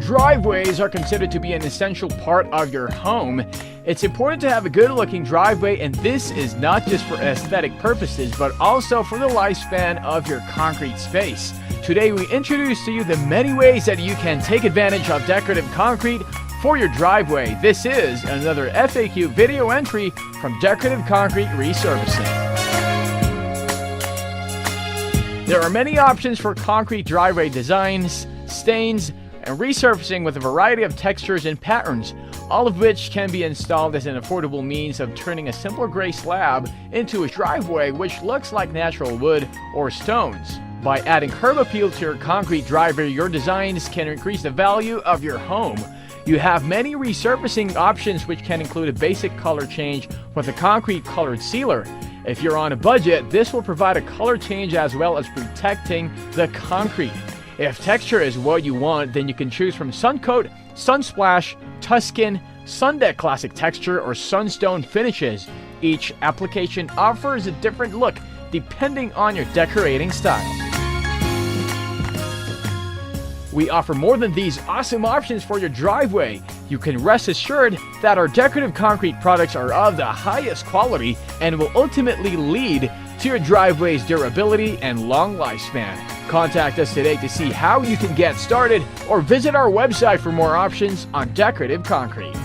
Driveways are considered to be an essential part of your home. It's important to have a good-looking driveway, and this is not just for aesthetic purposes, but also for the lifespan of your concrete space. Today, we introduce to you the many ways that you can take advantage of decorative concrete for your driveway. This is another FAQ video entry from Decorative Concrete Resurfacing. There are many options for concrete driveway designs, stains, and resurfacing with a variety of textures and patterns, all of which can be installed as an affordable means of turning a simple gray slab into a driveway which looks like natural wood or stones. By adding curb appeal to your concrete driveway, your designs can increase the value of your home. You have many resurfacing options, which can include a basic color change with a concrete colored sealer. If you're on a budget, this will provide a color change as well as protecting the concrete. If texture is what you want, then you can choose from SunCoat, SunSplash, Tuscan, Sundek Classic Texture, or Sunstone finishes. Each application offers a different look depending on your decorating style. We offer more than these awesome options for your driveway. You can rest assured that our decorative concrete products are of the highest quality and will ultimately lead to your driveway's durability and long lifespan. Contact us today to see how you can get started, or visit our website for more options on decorative concrete.